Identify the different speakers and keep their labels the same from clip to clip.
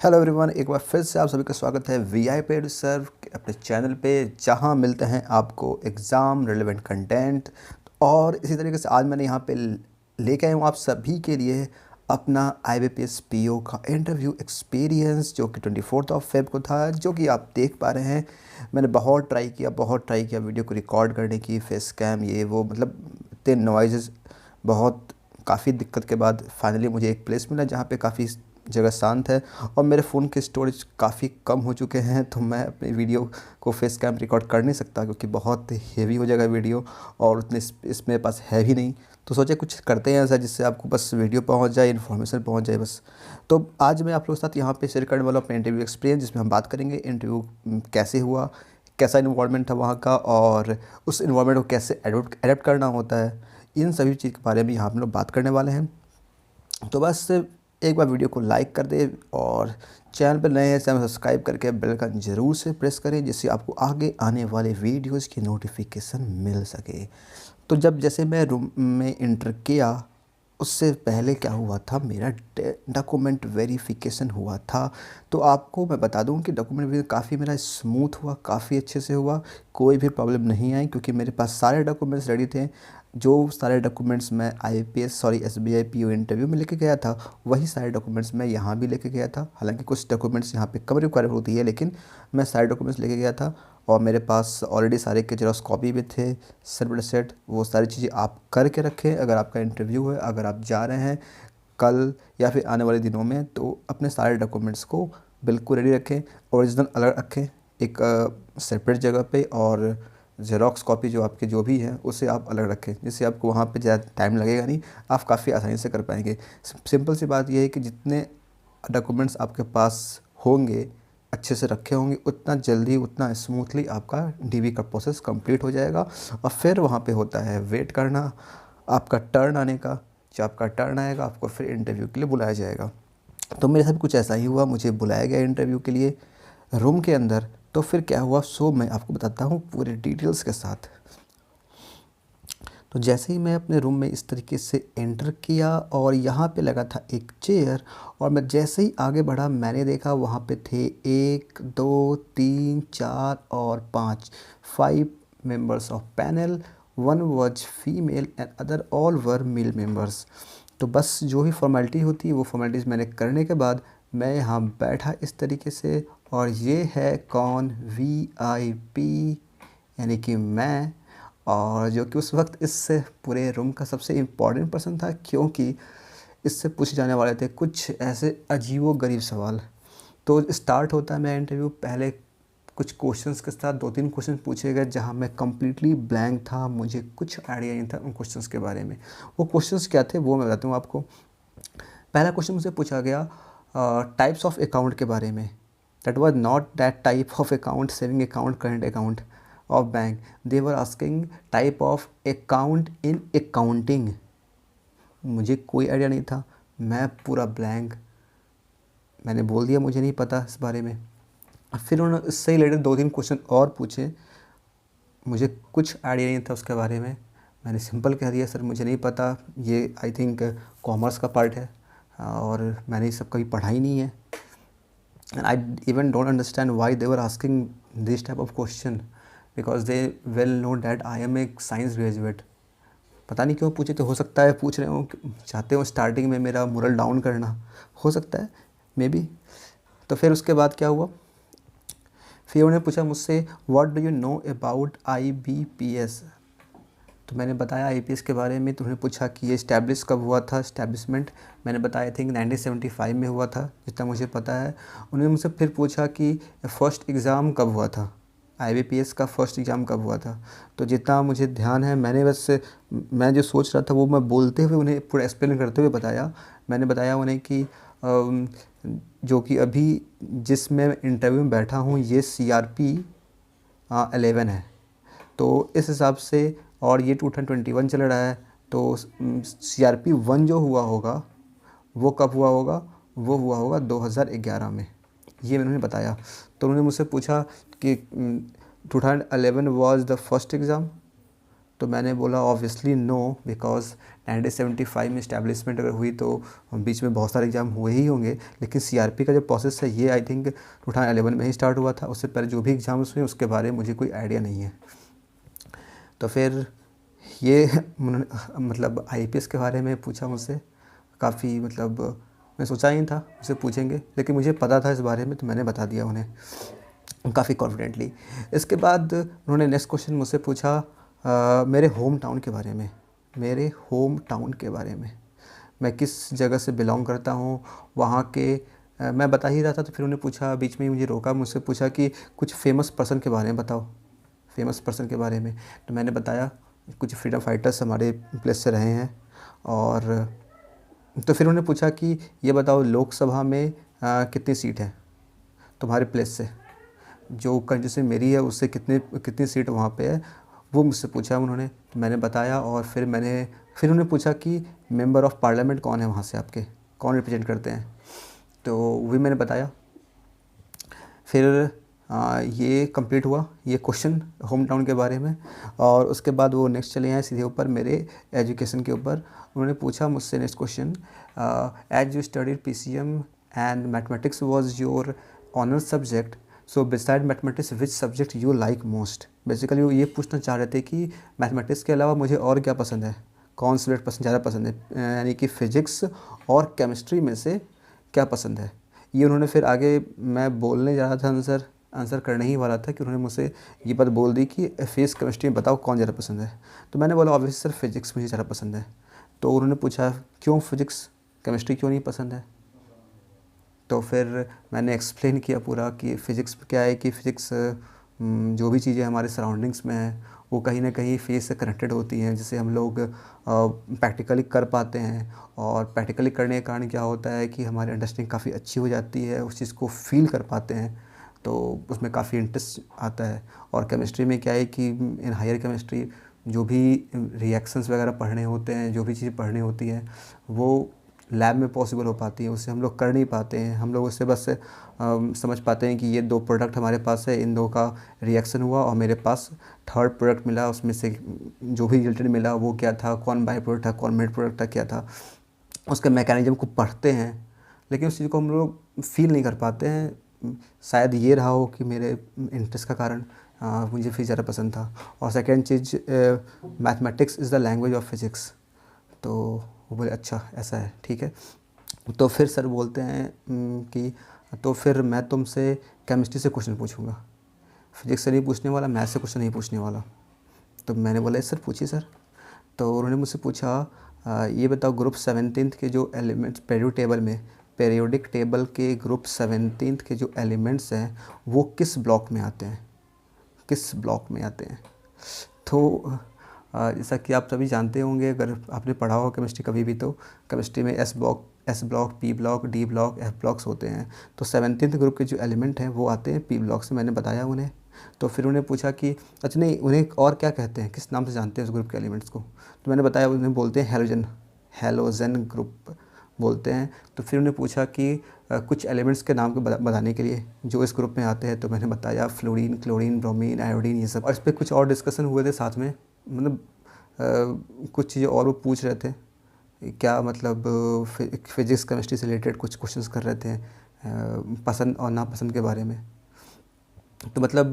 Speaker 1: Hello everyone, एक बार फिर से आप सभी का स्वागत है वीआई पे सर्व अपने चैनल पे, जहां मिलते हैं आपको एग्ज़ाम रिलेवेंट कंटेंट। और इसी तरीके से आज मैंने यहाँ पे लेके आया हूँ आप सभी के लिए अपना आईबीपीएस पीओ का इंटरव्यू एक्सपीरियंस, जो कि 24 फेब को था, जो कि आप देख पा रहे हैं। मैंने बहुत ट्राई किया वीडियो को रिकॉर्ड करने की, फेस कैम ये वो, मतलब इतने नॉइज़, बहुत काफ़ी दिक्कत के बाद फाइनली मुझे एक प्लेस मिला जहाँ पे काफ़ी जगह शांत है और मेरे फ़ोन के स्टोरेज काफ़ी कम हो चुके हैं, तो मैं अपनी वीडियो को फेस कैम रिकॉर्ड कर नहीं सकता क्योंकि बहुत हेवी हो जाएगा वीडियो और उतने स्पेस मेरे पास है भी नहीं। तो सोचे कुछ करते हैं ऐसा जिससे आपको बस वीडियो पहुंच जाए, इन्फॉर्मेशन पहुंच जाए बस। तो आज मैं आप लोगों के साथ यहाँ पे शेयर करने वाला हूँ अपने इंटरव्यू एक्सपीरियंस, जिसमें हम बात करेंगे इंटरव्यू कैसे हुआ, कैसा इन्वॉल्वमेंट था वहाँ का, और उस इन्वॉल्वमेंट को कैसे एडप्ट करना होता है। इन सभी चीज़ के बारे में यहाँ हम लोग बात करने वाले हैं। तो बस एक बार वीडियो को लाइक कर दे और चैनल पर नए हैं चैनल सब्सक्राइब करके बेल का ज़रूर से प्रेस करें, जिससे आपको आगे आने वाले वीडियोस की नोटिफिकेशन मिल सके। तो जैसे मैं रूम में इंटर किया, उससे पहले क्या हुआ था, मेरा डॉक्यूमेंट वेरिफिकेशन हुआ था। तो आपको मैं बता दूं कि डॉक्यूमेंट वेरिफिकेशन काफ़ी मेरा स्मूथ हुआ, काफ़ी अच्छे से हुआ, कोई भी प्रॉब्लम नहीं आई क्योंकि मेरे पास सारे डॉक्यूमेंट्स रेडी थे। जो सारे डॉक्यूमेंट्स मैं एसबीआई पीओ इंटरव्यू में लेके गया था, वही सारे डॉक्यूमेंट्स मैं यहाँ भी लेके गया था। हालांकि कुछ डॉक्यूमेंट्स यहाँ पे कम रिक्वायर्ड होती है, लेकिन मैं सारे डॉक्यूमेंट्स लेके गया था और मेरे पास ऑलरेडी सारे के जेरॉक्स कॉपी भी थे, सेट सेट। वो सारी चीज़ें आप करके रखें, अगर आपका इंटरव्यू है, अगर आप जा रहे हैं कल या फिर आने वाले दिनों में, तो अपने सारे डॉक्यूमेंट्स को बिल्कुल रेडी रखें। ओरिजिनल अलग रखें एक सेपरेट जगह पे, और ज़ेरॉक्स कॉपी जो आपके जो भी है उसे आप अलग रखें, जिससे आपको वहाँ पे ज़्यादा टाइम लगेगा नहीं, आप काफ़ी आसानी से कर पाएंगे। सिंपल सी बात यह है कि जितने डॉक्यूमेंट्स आपके पास होंगे, अच्छे से रखे होंगे, उतना जल्दी, उतना स्मूथली आपका डीवी का प्रोसेस कंप्लीट हो जाएगा। और फिर वहाँ पे होता है वेट करना आपका टर्न आने का। जब आपका टर्न आएगा, आपको फिर इंटरव्यू के लिए बुलाया जाएगा। तो मेरे साथ कुछ ऐसा ही हुआ, मुझे बुलाया गया इंटरव्यू के लिए रूम के अंदर। तो फिर क्या हुआ, सो मैं आपको बताता हूँ पूरे डिटेल्स के साथ। तो जैसे ही मैं अपने रूम में इस तरीके से एंटर किया और यहाँ पे लगा था एक चेयर, और मैं जैसे ही आगे बढ़ा मैंने देखा वहाँ पे थे 1 2 3 4 और 5 5 members of panel. One was female and other all were male members. तो बस जो भी फॉर्मेलिटी होती है वो फॉर्मेलिटीज़ मैंने करने के बाद मैं यहाँ बैठा इस तरीके से। और ये है कौन, वीआईपी, यानी कि मैं। और जो कि उस वक्त इससे पूरे रूम का सबसे इम्पॉर्टेंट पर्सन था, क्योंकि इससे पूछे जाने वाले थे कुछ ऐसे अजीबो गरीब सवाल। तो स्टार्ट होता है मेरा इंटरव्यू, पहले कुछ क्वेश्चंस के साथ 2 3 क्वेश्चन पूछे गए जहां मैं कम्प्लीटली ब्लैंक था, मुझे कुछ आइडिया नहीं था उन क्वेश्चंस के बारे में। वो क्वेश्चंस क्या थे वो मैं बताता हूँ आपको। पहला क्वेश्चन मुझसे पूछा गया टाइप्स ऑफ अकाउंट के बारे में। That was not that type of account, saving account, current account of bank. They were asking type of account in accounting. मुझे कोई आइडिया नहीं था, मैं पूरा ब्लैंक। मैंने बोल दिया मुझे नहीं पता इस बारे में। फिर उन्होंने इससे रिलेटेड 2 3 क्वेश्चन और पूछे, मुझे कुछ आइडिया नहीं था उसके बारे में। मैंने सिंपल कह दिया सर मुझे नहीं पता, ये आई थिंक कॉमर्स का पार्ट है और मैंने ये सब कभी पढ़ा ही नहीं है। And I even don't understand why they were asking this type of question, because they well know that I am a science graduate. पता नहीं क्यों पूछे, तो हो सकता है पूछ रहे हो, चाहते हो स्टार्टिंग में मेरा मोरल डाउन करना, हो सकता है मे बी। तो फिर उसके बाद क्या हुआ, फिर उन्होंने पूछा मुझसे what do you know about IBPS. तो मैंने बताया आईपीएस के बारे में। तो उन्होंने पूछा कि ये इस्टेब्लिश कब हुआ था, इस्टेब्लिशमेंट। मैंने बताया आई थिंक 1975 में हुआ था, जितना मुझे पता है। उन्होंने मुझसे फिर पूछा कि फर्स्ट एग्ज़ाम कब हुआ था, आईबीपीएस का फर्स्ट एग्ज़ाम कब हुआ था। तो जितना मुझे ध्यान है, मैंने बस मैं जो सोच रहा था वो मैं बोलते हुए उन्हें पूरा एक्सप्लेन करते हुए बताया। मैंने बताया उन्हें कि जो कि अभी जिसमें इंटरव्यू में बैठा हूँ ये CRP 11 है, तो इस हिसाब से, और ये 2021 चल रहा है, तो CRP 1 जो हुआ होगा वो कब हुआ होगा, वो हुआ होगा 2011 में। ये मैंने उन्हें बताया। तो उन्होंने मुझसे पूछा कि 2011 वाज द फर्स्ट एग्ज़ाम। तो मैंने बोला ऑब्वियसली नो, बिकॉज 1975 में इस्टेब्लिशमेंट अगर हुई तो बीच में बहुत सारे एग्ज़ाम हुए ही होंगे, लेकिन सीआरपी का जो प्रोसेस है ये आई थिंक 2011 में ही स्टार्ट हुआ था। उससे पहले जो भी एग्ज़ाम्स हुए उसके बारे में मुझे कोई आइडिया नहीं है। तो फिर ये मतलब आईपीएस के बारे में पूछा मुझसे, काफ़ी मतलब मैं सोचा ही नहीं था मुझसे पूछेंगे, लेकिन मुझे पता था इस बारे में तो मैंने बता दिया उन्हें काफ़ी कॉन्फिडेंटली। इसके बाद उन्होंने नेक्स्ट क्वेश्चन मुझसे पूछा मेरे होम टाउन के बारे में। मेरे होम टाउन के बारे में, मैं किस जगह से बिलोंग करता हूँ, वहाँ के मैं बता ही रहा था। तो फिर उन्होंने पूछा, बीच में ही मुझे रोका, मुझसे पूछा कि कुछ फेमस पर्सन के बारे में बताओ, फेमस पर्सन के बारे में। तो मैंने बताया कुछ फ्रीडम फाइटर्स हमारे प्लेस से रहे हैं। और तो फिर उन्होंने पूछा कि ये बताओ लोकसभा में कितनी सीट है तुम्हारे प्लेस से, जो कंस्टिट्यूंसी मेरी है उससे कितनी सीट वहाँ पे है, वो मुझसे पूछा उन्होंने। तो मैंने बताया। और फिर उन्होंने पूछा कि मेंबर ऑफ़ पार्लियामेंट कौन है वहाँ से, आपके कौन रिप्रेजेंट करते हैं, तो वो भी मैंने बताया। फिर ये कंप्लीट हुआ ये क्वेश्चन होम टाउन के बारे में। और उसके बाद वो नेक्स्ट चले आए सीधे ऊपर मेरे एजुकेशन के ऊपर। उन्होंने पूछा मुझसे next question, as you studied PCM and mathematics was your honours subject, so beside mathematics which subject you like most. Basically वो ये पूछना चाह रहे थे कि मैथमेटिक्स के अलावा मुझे और क्या पसंद है, कौन सब्जेक्ट ज़्यादा पसंद है, यानी कि फ़िज़िक्स और केमिस्ट्री में से क्या पसंद है। ये उन्होंने फिर आगे, मैं बोलने जा रहा था आंसर करने ही वाला था कि उन्होंने मुझसे ये बात बोल दी कि फिज़िक्स केमिस्ट्री में बताओ कौन ज़्यादा पसंद है। तो मैंने बोला ऑब्वियसली सर फिज़िक्स मुझे ज़्यादा पसंद है। तो उन्होंने पूछा क्यों फिज़िक्स, केमिस्ट्री क्यों नहीं पसंद है। तो फिर मैंने एक्सप्लेन किया पूरा कि फ़िज़िक्स क्या है कि फ़िज़िक्स जो भी चीज़ें हमारे सराउंडिंग्स में हैं वो कहीं ना कहीं फेस से कनेक्टेड होती हैं, जिसे हम लोग प्रैक्टिकली कर पाते हैं। और प्रैक्टिकली करने के कारण क्या होता है कि हमारी अंडरस्टैंडिंग काफ़ी अच्छी हो जाती है, उस चीज़ को फील कर पाते हैं, तो उसमें काफ़ी इंटरेस्ट आता है। और केमिस्ट्री में क्या है कि इन हायर केमिस्ट्री जो भी रिएक्शंस वगैरह पढ़ने होते हैं, जो भी चीज़ें पढ़नी होती हैं वो लैब में पॉसिबल हो पाती है, उससे हम लोग कर नहीं पाते हैं। हम लोग उससे बस समझ पाते हैं कि ये दो प्रोडक्ट हमारे पास है, इन दो का रिएक्शन हुआ और मेरे पास थर्ड प्रोडक्ट मिला, उसमें से जो भी रिजल्टेड मिला वो क्या था, कौन बाई प्रोडक्ट था, कौन मेड प्रोडक्ट था, क्या था, उसके मैकेनिज्म को पढ़ते हैं, लेकिन उस चीज़ को हम लोग फील नहीं कर पाते हैं। शायद ये रहा हो कि मेरे इंटरेस्ट का कारण मुझे फिज़िक्स ज़्यादा पसंद था। और second cheese, mathematics is the language of physics. तो वो बोले अच्छा ऐसा है, ठीक है। तो फिर सर बोलते हैं कि तो फिर मैं तुमसे केमिस्ट्री से क्वेश्चन पूछूंगा, फिजिक्स से नहीं पूछने वाला, मैथ से क्वेश्चन नहीं पूछने वाला। तो मैंने बोला सर पूछिए सर। तो उन्होंने मुझसे पूछा ये बताओ ग्रुप 17 के जो एलिमेंट्स पीरियोडिक टेबल के ग्रुप 17 के जो एलिमेंट्स हैं वो किस ब्लॉक में आते हैं, किस ब्लॉक में आते हैं। तो जैसा कि आप सभी जानते होंगे, अगर आपने पढ़ा हो केमिस्ट्री कभी भी, तो केमिस्ट्री में S block, P block, D block, F blocks होते हैं। तो 17th ग्रुप के जो एलिमेंट हैं वो आते हैं पी ब्लॉक से, मैंने बताया उन्हें। तो फिर उन्हें पूछा कि अच्छा नहीं, उन्हें और क्या कहते हैं, किस नाम से जानते हैं उस ग्रुप के एलिमेंट्स को। तो मैंने बताया उन्हें बोलते हैं हेलोजन ग्रुप बोलते हैं। तो फिर उन्हें पूछा कि कुछ एलिमेंट्स के नाम को बताने के लिए जो इस ग्रुप में आते हैं। तो मैंने बताया फ्लोरीन, क्लोरीन, ब्रोमीन, आयोडीन, ये सब। और इस पर कुछ और डिस्कशन हुए थे साथ में, मतलब कुछ चीज़ें और वो पूछ रहे थे, क्या मतलब फिजिक्स केमिस्ट्री से रिलेटेड कुछ क्वेश्चंस कर रहे थे पसंद और नापसंद के बारे में। तो मतलब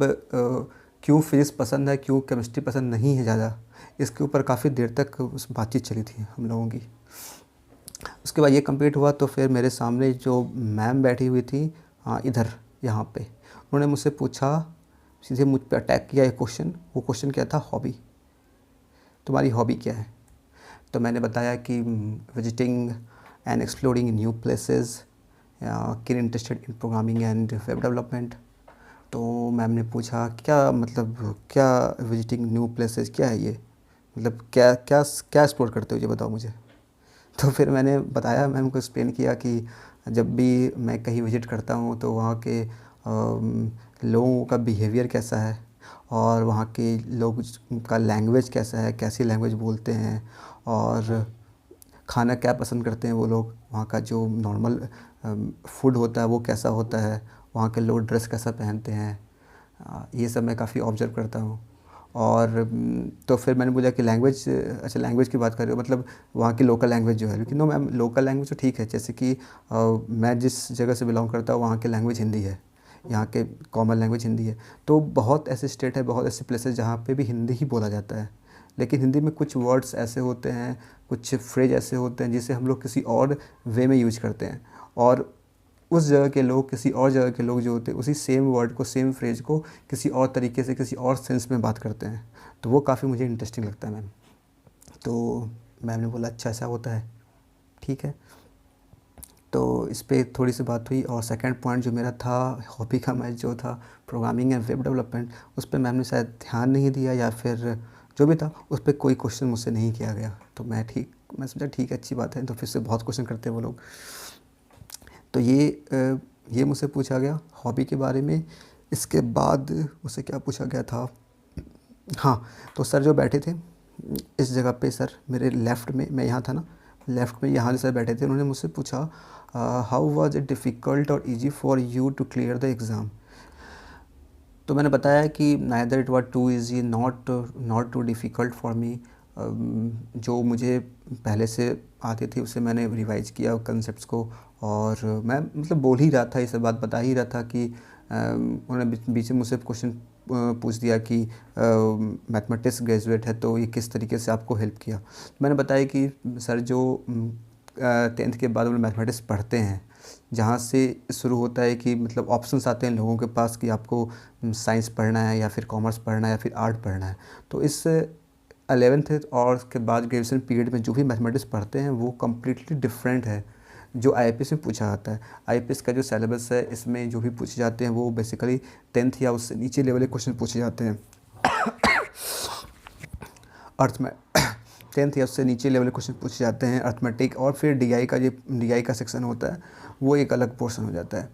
Speaker 1: क्यों फिजिक्स पसंद है, क्यों केमिस्ट्री पसंद नहीं है ज़्यादा, इसके ऊपर काफ़ी देर तक उस बातचीत चली थी हम लोगों की। उसके बाद ये कंप्लीट हुआ तो फिर मेरे सामने जो मैम बैठी हुई थी इधर यहाँ पे, उन्होंने मुझसे पूछा, सीधे मुझ पे अटैक किया एक क्वेश्चन। वो क्वेश्चन क्या था, हॉबी, तुम्हारी हॉबी क्या है। तो मैंने बताया कि visiting and exploring new places, keen interested in programming and web development. तो मैम ने पूछा क्या मतलब, क्या विजिटिंग न्यू प्लेसेस क्या है ये, मतलब क्या क्या क्या एक्सप्लोर करते हो ये बताओ मुझे। तो फिर मैंने बताया, मैम को एक्सप्लेन किया कि जब भी मैं कहीं विज़िट करता हूँ तो वहाँ के लोगों का बिहेवियर कैसा है और वहाँ के लोग का लैंग्वेज कैसा है, कैसी लैंग्वेज बोलते हैं, और खाना क्या पसंद करते हैं वो लोग, वहाँ का जो नॉर्मल फूड होता है वो कैसा होता है, वहाँ के लोग ड्रेस कैसा पहनते हैं, ये सब मैं काफ़ी ऑब्ज़र्व करता हूँ। और तो फिर मैंने बोला कि लैंग्वेज, अच्छा लैंग्वेज की बात कर रहे हो, मतलब वहाँ की लोकल लैंग्वेज जो है, लेकिन नो मैम लोकल लैंग्वेज तो ठीक है, जैसे कि मैं जिस जगह से बिलोंग करता हूँ वहाँ की लैंग्वेज हिंदी है, यहाँ के कॉमन लैंग्वेज हिंदी है। तो बहुत ऐसे स्टेट है, बहुत ऐसे प्लेसेस जहाँ पे भी हिंदी ही बोला जाता है, लेकिन हिंदी में कुछ वर्ड्स ऐसे होते हैं, कुछ फ्रेज ऐसे होते हैं जिसे हम लोग किसी और वे में यूज करते हैं, और उस जगह के लोग, किसी और जगह के लोग जो होते हैं उसी सेम वर्ड को, सेम फ्रेज को किसी और तरीके से, किसी और सेंस में बात करते हैं। तो वो काफ़ी मुझे इंटरेस्टिंग लगता है मैम। तो मैम ने बोला अच्छा ऐसा होता है, ठीक है। तो इस पे थोड़ी सी बात हुई, और सेकंड पॉइंट जो मेरा था हॉबी का, मैच जो था प्रोग्रामिंग एंड वेब डेवलपमेंट, उस पर मैम ने शायद ध्यान नहीं दिया, या फिर जो भी था उस पर कोई क्वेश्चन मुझसे नहीं किया गया। तो मैं सोचा ठीक है, अच्छी बात है, तो फिर से बहुत क्वेश्चन करते हैं वो लोग। तो ये मुझसे पूछा गया हॉबी के बारे में। इसके बाद मुझसे क्या पूछा गया था, हाँ, तो सर जो बैठे थे इस जगह पे, सर मेरे लेफ़्ट में, मैं यहाँ था ना, लेफ़्ट में यहाँ सर बैठे थे, उन्होंने मुझसे पूछा हाउ वाज इट डिफ़िकल्ट और easy for you to clear the exam. तो मैंने बताया कि neither it was too easy not too difficult for me. जो मुझे पहले से आती थी उससे मैंने रिवाइज़ किया कंसेप्ट्स को, और मैं मतलब बोल ही रहा था, ये सब बात बता ही रहा था कि उन्होंने बीच में मुझसे क्वेश्चन पूछ दिया कि मैथमेटिक्स ग्रेजुएट है तो ये किस तरीके से आपको हेल्प किया। तो मैंने बताया कि सर जो 10th के बाद उन्होंने मैथमेटिक्स पढ़ते हैं, जहाँ से शुरू होता है कि मतलब ऑप्शंस आते हैं लोगों के पास कि आपको साइंस पढ़ना है या फिर कॉमर्स पढ़ना है या फिर आर्ट पढ़ना है। तो इस 11th और उसके बाद ग्रेजुएशन पीरियड में जो भी मैथमेटिक्स पढ़ते हैं वो कम्प्लीटली डिफरेंट है जो आईपीएस में पूछा जाता है। आईपीएस का जो सिलेबस है इसमें जो भी पूछे जाते हैं वो बेसिकली 10th या उससे नीचे लेवल के क्वेश्चन पूछे जाते हैं। अर्थ में 10th या उससे नीचे लेवल के क्वेश्चन पूछे जाते हैं अर्थमेटिक, और फिर डीआई का सेक्शन होता है, वो एक अलग पोर्शन हो जाता है।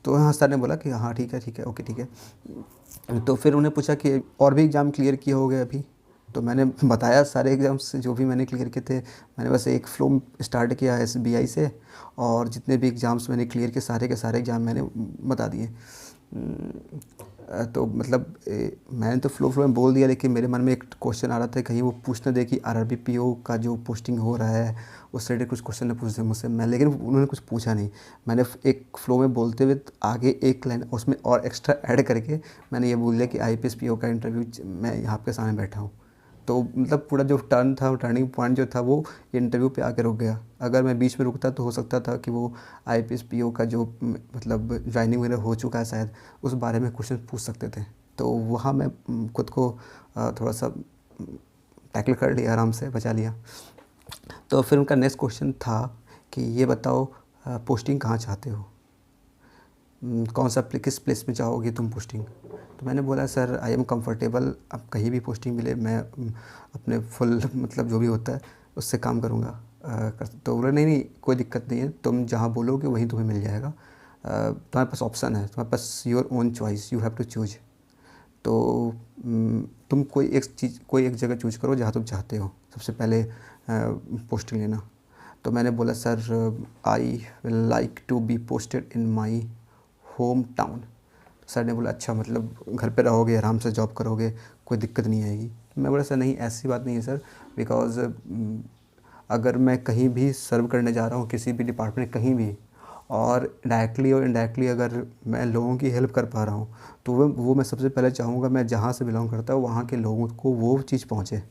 Speaker 1: तो हाँ, सर ने बोला कि हाँ ठीक है, ओके ठीक है। तो फिर उन्हें पूछा कि और भी एग्ज़ाम क्लियर किए हो गए अभी। तो मैंने बताया सारे एग्ज़ाम्स जो भी मैंने क्लियर किए थे, मैंने बस एक फ्लो स्टार्ट किया एसबीआई से, और जितने भी एग्ज़ाम्स मैंने क्लियर किए सारे के सारे एग्ज़ाम मैंने बता दिए। तो मतलब मैंने तो फ्लो में बोल दिया, लेकिन मेरे मन में एक क्वेश्चन आ रहा था कहीं वो पूछ ना दे कि आरआरबी का जो पोस्टिंग हो रहा है उससे रिलेटेड कुछ क्वेश्चन न पूछ दे मुझसे। लेकिन उन्होंने कुछ पूछा नहीं। मैंने एक फ्लो में बोलते हुए आगे एक लाइन उसमें और एक्स्ट्रा ऐड करके मैंने ये बोल दिया कि आईपीएस पीओ का इंटरव्यू मैं यहाँ आपके सामने बैठा हूँ। तो मतलब पूरा जो टर्निंग पॉइंट जो था वो इंटरव्यू पे आके रुक गया। अगर मैं बीच में रुकता तो हो सकता था कि वो आईपीएस पीओ का जो मतलब ज्वाइनिंग वगैरह हो चुका है शायद, उस बारे में क्वेश्चन पूछ सकते थे। तो वहाँ मैं खुद को थोड़ा सा टैकल कर लिया, आराम से बचा लिया। तो फिर उनका नेक्स्ट क्वेश्चन था कि ये बताओ पोस्टिंग कहाँ चाहते हो, कौन सा किस प्लेस में चाहोगे तुम पोस्टिंग। तो मैंने बोला सर आई एम कंफर्टेबल, अब कहीं भी पोस्टिंग मिले मैं अपने फुल मतलब जो भी होता है उससे काम करूँगा। तो बोला नहीं कोई दिक्कत नहीं है, तुम जहाँ बोलोगे वहीं तुम्हें मिल जाएगा, तुम्हारे पास ऑप्शन है, तुम्हारे पास your own choice, you have to choose. तो तुम कोई एक जगह चूज करो जहाँ तुम चाहते हो सबसे पहले पोस्टिंग लेना। तो मैंने बोला sir I will like to be posted in my home town. Sir ने बोला अच्छा मतलब घर पे रहोगे, आराम से जॉब करोगे, कोई दिक्कत नहीं आएगी। मैं बोला सर नहीं ऐसी बात नहीं है सर, बिकॉज़ अगर मैं कहीं भी सर्व करने जा रहा हूँ किसी भी डिपार्टमेंट कहीं भी, और डायरेक्टली और इनडायरेक्टली अगर मैं लोगों की हेल्प कर पा रहा हूँ तो वो मैं सबसे पहले चाहूँगा मैं जहाँ से बिलोंग करता हूँ वहाँ के लोगों को वो चीज़ पहुँचे,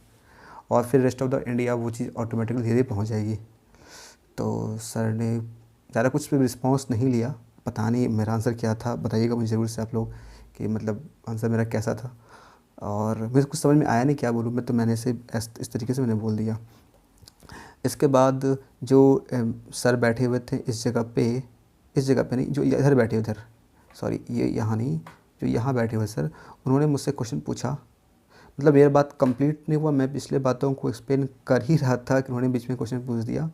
Speaker 1: और फिर रेस्ट ऑफ द इंडिया वो चीज़ ऑटोमेटिकली धीरे पहुँच जाएगी। तो सर ने ज़्यादा कुछ भी रिस्पॉन्स नहीं लिया। पता नहीं मेरा आंसर क्या था, बताइएगा मुझे ज़रूर से आप लोग कि मतलब आंसर मेरा कैसा था, और मुझे कुछ समझ में आया नहीं क्या बोलूँ मैं, तो मैंने इस तरीके से मैंने बोल दिया। इसके बाद जो सर बैठे हुए थे इस जगह पे नहीं, जो इधर बैठे हुए, इधर सॉरी ये यहाँ नहीं, जो यहाँ बैठे हुए सर, उन्होंने मुझसे क्वेश्चन पूछा। मतलब मेरी बात कंप्लीट नहीं हुआ, मैं पिछले बातों को एक्सप्लेन कर ही रहा था कि उन्होंने बीच में क्वेश्चन पूछ दिया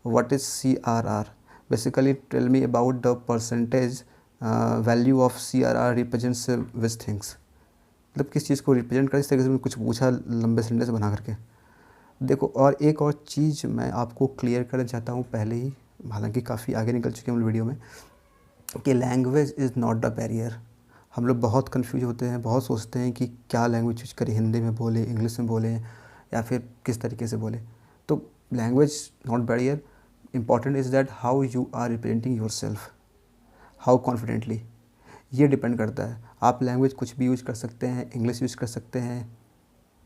Speaker 1: what is CRR, basically tell me about the percentage value of CRR represents which things. मतलब किस चीज़ को रिप्रेजेंट कर, इस तरीके से कुछ पूछा लंबे सेंटेंस बना करके। देखो और एक और चीज़ मैं आपको क्लियर करना चाहता हूँ पहले ही, हालांकि काफ़ी आगे निकल चुके हैं हम वीडियो में, कि language is not the barrier. हम लोग बहुत कंफ्यूज होते हैं, बहुत सोचते हैं कि क्या लैंग्वेज चूज करें, हिंदी में बोले, इंग्लिश में बोलें या फिर किस तरीके से बोले। तो language not barrier, important is that how you are representing your self, how confidently, ये डिपेंड करता है। आप लैंग्वेज कुछ भी यूज़ कर सकते हैं, इंग्लिश यूज़ कर सकते हैं,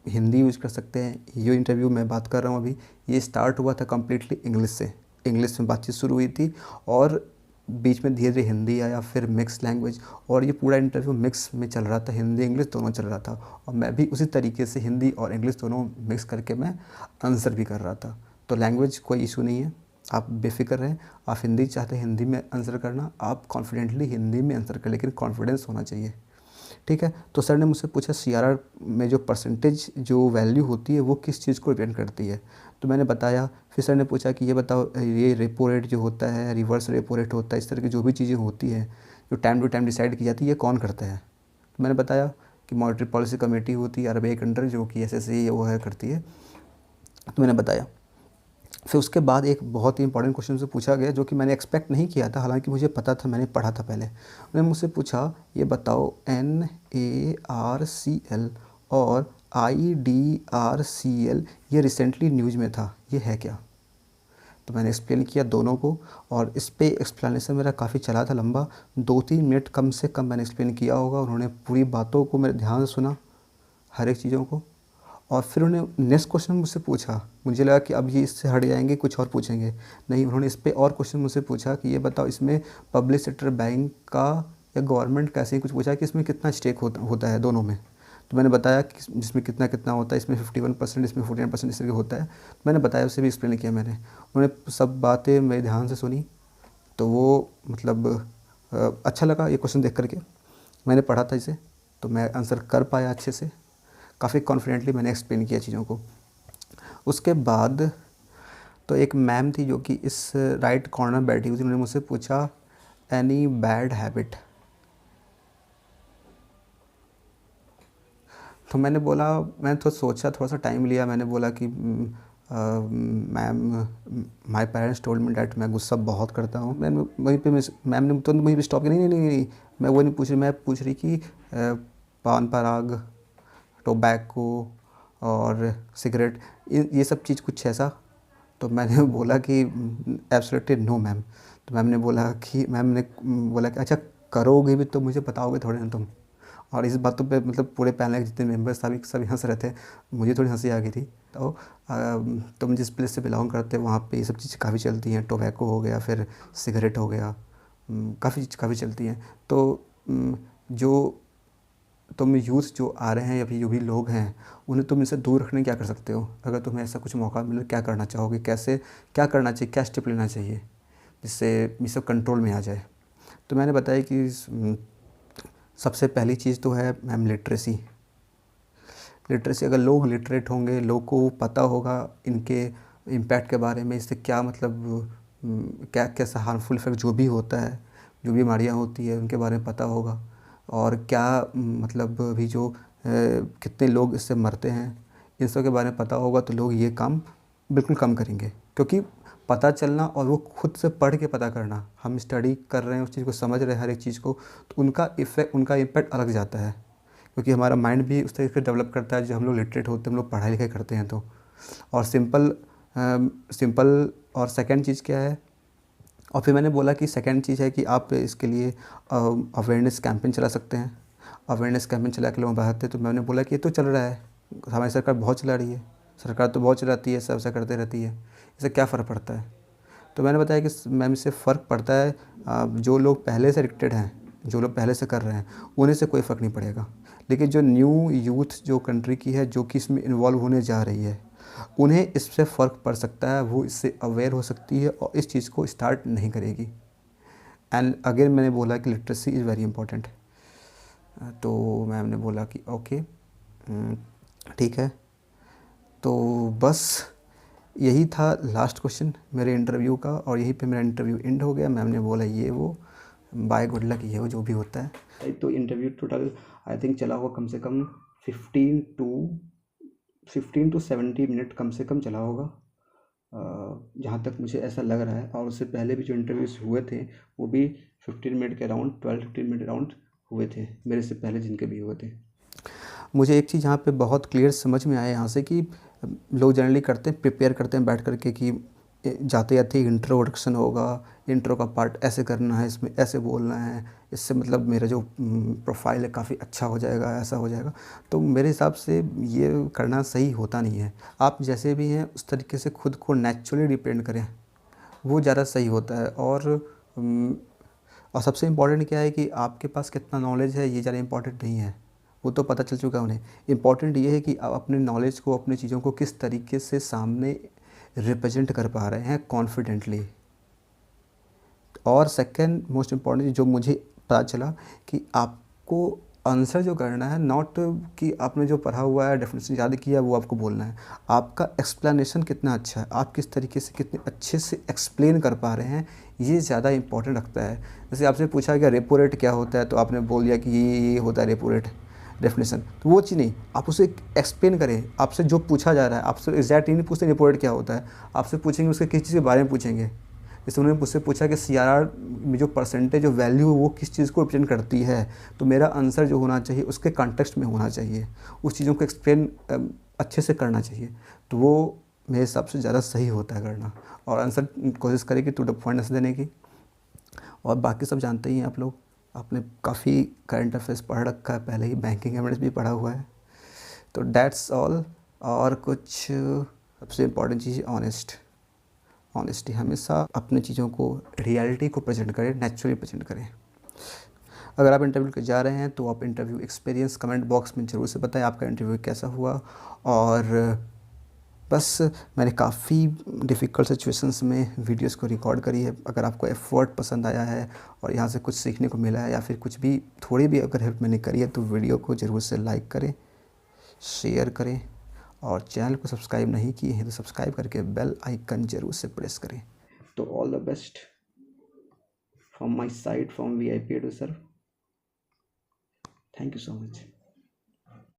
Speaker 1: हिंदी यूज़ कर सकते हैं। ये इंटरव्यू मैं बात कर रहा हूँ अभी, ये स्टार्ट हुआ था कम्प्लीटली इंग्लिश से, इंग्लिश में बातचीत शुरू हुई थी और बीच में धीरे धीरे हिंदी आया, फिर मिक्स लैंग्वेज, और ये पूरा इंटरव्यू मिक्स में चल रहा था, हिंदी इंग्लिश दोनों चल रहा था। और मैं भी उसी तरीके से हिंदी और इंग्लिश दोनों मिक्स करके मैं आंसर भी कर रहा था। तो लैंग्वेज कोई इशू नहीं है, आप बेफिक्र रहें। आप हिंदी चाहते हैं हिंदी में आंसर करना, आप कॉन्फिडेंटली हिंदी में आंसर करें, लेकिन कॉन्फिडेंस होना चाहिए, ठीक है। तो सर ने मुझसे पूछा सीआरआर में जो परसेंटेज जो वैल्यू होती है वो किस चीज़ को रिप्रेजेंट करती है, तो मैंने बताया। फिर सर ने पूछा कि ये बताओ, ये रेपो रेट जो होता है, रिवर्स रेपो रेट होता है, इस तरह की जो भी चीज़ें होती हैं जो टाइम टू टाइम डिसाइड की जाती है, ये कौन करता है। तो मैंने बताया कि मॉनेटरी पॉलिसी कमेटी होती है आरबीआई के अंडर, जो कि एसएससी वो है करती है। तो मैंने बताया। फिर उसके बाद एक बहुत ही इंपॉर्टेंट क्वेश्चन से पूछा गया जो कि मैंने एक्सपेक्ट नहीं किया था, हालांकि मुझे पता था, मैंने पढ़ा था पहले। उन्होंने मुझसे पूछा ये बताओ NARCL और IDRCL ये रिसेंटली न्यूज़ में था, ये है क्या। तो मैंने एक्सप्लेन किया दोनों को, और इस पे एक्सप्लेनेशन मेरा काफ़ी चला था लंबा, 2-3 मिनट कम से कम मैंने एक्सप्लेन किया होगा। उन्होंने पूरी बातों को मेरे ध्यान से सुना, हर एक चीज़ों को। और फिर उन्होंने नेक्स्ट क्वेश्चन मुझसे पूछा, मुझे लगा कि अब ये इससे हट जाएंगे, कुछ और पूछेंगे, नहीं, उन्होंने इस पे और क्वेश्चन मुझसे पूछा कि ये बताओ इसमें पब्लिक सेक्टर बैंक का या गवर्नमेंट का, ऐसे ही कुछ पूछा कि इसमें कितना स्टेक होता है दोनों में। तो मैंने बताया कि जिसमें कितना कितना होता है, इसमें 51%, इसमें 49% इस तरह होता है। मैंने बताया, उसे भी एक्सप्लेन किया मैंने। उन्होंने सब बातें मेरे ध्यान से सुनी, तो वो मतलब अच्छा लगा ये क्वेश्चन देख करके। मैंने पढ़ा था इसे, तो मैं आंसर कर पाया अच्छे से, काफ़ी कॉन्फिडेंटली मैंने एक्सप्लेन किया चीज़ों को। उसके बाद तो एक मैम थी जो कि इस राइट कॉर्नर में बैठी हुई थी, उन्होंने मुझसे पूछा एनी बैड हैबिट। तो मैंने बोला, मैंने तो सोचा, थोड़ा सा टाइम लिया, मैंने बोला कि ma'am my parents told me that मैं गुस्सा बहुत करता हूँ। मैंने वहीं पे मैम ने तो वहीं पे स्टॉप किया, नहीं नहीं नहीं नहीं, मैं वो नहीं पूछ रही, मैं पूछ रही कि पान पराग, टोबैको और सिगरेट, ये सब चीज़ कुछ ऐसा। तो मैंने बोला कि एब्सोल्युटली नो मैम। तो मैम ने बोला कि बोला कि अच्छा करोगे भी तो मुझे बताओगे थोड़े ना तुम। और इस बातों पे मतलब पूरे पैनल के जितने मेंबर्स सभी हंस रहे थे, मुझे थोड़ी हंसी आ गई थी। तो तुम जिस प्लेस से बिलोंग करते हो वहाँ पे ये सब चीज़ें काफ़ी चलती हैं, टोबैको हो गया, फिर सिगरेट हो गया, काफ़ी चलती हैं। तो जो तुम यूथ जो आ रहे हैं या फिर जो भी लोग हैं, उन्हें तुम इनसे दूर रखने क्या कर सकते हो, अगर तुम्हें ऐसा कुछ मौका मिले क्या करना चाहोगे, कैसे क्या करना चाहिए, क्या स्टेप लेना चाहिए जिससे ये सब कंट्रोल में आ जाए। तो मैंने बताया कि सबसे पहली चीज़ तो है मैम लिटरेसी। अगर लोग लिटरेट होंगे, लोग को पता होगा इनके इम्पैक्ट के बारे में, इससे क्या मतलब क्या कैसा हार्मफुल इफेक्ट जो भी होता है, जो बीमारियाँ होती है उनके बारे में पता होगा, और क्या मतलब अभी जो कितने लोग इससे मरते हैं, इन सब के बारे में पता होगा, तो लोग ये काम बिल्कुल कम करेंगे। क्योंकि पता चलना और वो खुद से पढ़ के पता करना, हम स्टडी कर रहे हैं, उस चीज़ को समझ रहे हैं हर एक चीज़ को, तो उनका इम्पैक्ट अलग जाता है। क्योंकि हमारा माइंड भी उस तरीके से डेवलप करता है, जो हम लोग लिटरेट होते हैं, हम लोग पढ़ाई लिखाई करते हैं तो। और सिंपल और सेकंड चीज़ क्या है, और फिर मैंने बोला कि सेकंड चीज़ है कि आप इसके लिए अवेयरनेस कैंपेन चला सकते हैं। अवेयरनेस कैंपेन चला के लोग बाहर थे, तो मैंने बोला कि ये तो चल रहा है, हमारी सरकार बहुत चला रही है, सरकार तो बहुत चलाती है, सब ऐसा करते रहती है, इससे क्या फ़र्क पड़ता है। तो मैंने बताया कि मैम इससे फ़र्क पड़ता है, जो लोग पहले से एडिक्टेड हैं, जो लोग पहले से कर रहे हैं, उन्हें से कोई फ़र्क नहीं पड़ेगा। लेकिन जो न्यू यूथ जो कंट्री की है, जो कि इसमें इन्वॉल्व होने जा रही है, उन्हें इससे फ़र्क पड़ सकता है, वो इससे अवेयर हो सकती है और इस चीज़ को स्टार्ट नहीं करेगी। एंड अगेन मैंने बोला कि लिटरेसी इज़ वेरी इंपॉर्टेंट। तो मैम ने बोला कि ओके, ठीक है। तो बस यही था लास्ट क्वेश्चन मेरे इंटरव्यू का, और यहीं पे मेरा इंटरव्यू एंड हो गया। मैम ने बोला ये वो बाय गुड लक, ये वो जो भी होता है। तो इंटरव्यू टोटल आई थिंक चला होगा कम से कम 15 to 70 मिनट कम से कम चला होगा, जहाँ तक मुझे ऐसा लग रहा है। और उससे पहले भी जो इंटरव्यूज़ हुए थे वो भी 15 मिनट के अराउंड, 12-15 मिनट अराउंड हुए थे, मेरे से पहले जिनके भी हुए थे। मुझे एक चीज़ यहाँ पे बहुत क्लियर समझ में आया यहाँ से कि लोग जनरली करते हैं, प्रिपेयर करते हैं बैठ कर के कि जाते जाते इंट्रोडक्शन होगा, इंट्रो का पार्ट ऐसे करना है, इसमें ऐसे बोलना है, इससे मतलब मेरा जो प्रोफाइल है काफ़ी अच्छा हो जाएगा, ऐसा हो जाएगा। तो मेरे हिसाब से ये करना सही होता नहीं है। आप जैसे भी हैं उस तरीके से खुद को नेचुरली रिप्रेजेंट करें, वो ज़्यादा सही होता है। और सबसे इम्पॉर्टेंट क्या है कि आपके पास कितना नॉलेज है ये ज़्यादा इम्पॉर्टेंट नहीं है, वो तो पता चल चुका है उन्हें। इम्पॉर्टेंट ये है कि आप अपने नॉलेज को, अपनी चीज़ों को किस तरीके से सामने रिप्रेजेंट कर पा रहे हैं कॉन्फिडेंटली। और सेकंड मोस्ट इम्पॉर्टेंट जो मुझे पता चला कि आपको आंसर जो करना है, नॉट कि आपने जो पढ़ा हुआ है, डेफिनेशन याद किया है वो आपको बोलना है। आपका एक्सप्लेनेशन कितना अच्छा है, आप किस तरीके से कितने अच्छे से एक्सप्लेन कर पा रहे हैं, ये ज़्यादा इंपॉर्टेंट रखता है। जैसे आपसे पूछा कि रेपो रेट क्या होता है, तो आपने बोल दिया कि ये होता है रेपो रेट डेफिनेशन, तो वो चीज़ नहीं, आप उसे एक्सप्लेन करें। आपसे जो पूछा जा रहा है, आपसे एग्जैक्ट नहीं पूछते रेपो रेट क्या होता है, आपसे पूछेंगे उसके किस चीज़ के बारे में पूछेंगे। जैसे उन्होंने मुझसे पूछा कि सीआरआर में जो परसेंटेज जो वैल्यू है वो किस चीज़ को रिप्रेजेंट करती है, तो मेरा आंसर जो होना चाहिए उसके कॉन्टेक्स्ट में होना चाहिए, उस चीज़ों को एक्सप्लेन अच्छे से करना चाहिए। तो वो मेरे हिसाब से ज़्यादा सही होता है करना। और आंसर कोशिश करें कि टू द पॉइंट आंसर देने की। और बाकी सब जानते ही हैं आप लोग, आपने काफ़ी करंट अफेयर्स पढ़ रखा है, पहले ही बैंकिंग एवरेज भी पढ़ा हुआ है। तो दैट्स ऑल। और कुछ सबसे इम्पॉर्टेंट चीज़ ऑनेस्टी, हमेशा अपनी चीज़ों को, रियलिटी को प्रेजेंट करें, नेचुरली प्रेजेंट करें। अगर आप इंटरव्यू के जा रहे हैं तो आप इंटरव्यू एक्सपीरियंस कमेंट बॉक्स में ज़रूर से बताएं आपका इंटरव्यू कैसा हुआ। और बस मैंने काफ़ी डिफ़िकल्ट सिचुएशंस में वीडियोस को रिकॉर्ड करी है। अगर आपको एफर्ट पसंद आया है और यहाँ से कुछ सीखने को मिला है, या फिर कुछ भी थोड़ी भी अगर हेल्प मैंने करी है, तो वीडियो को ज़रूर से लाइक करें, शेयर करें, और चैनल को सब्सक्राइब नहीं किए हैं तो सब्सक्राइब करके बेल आइकन ज़रूर से प्रेस करें। तो all the best from my side, from VIP to sir. Thank you so much.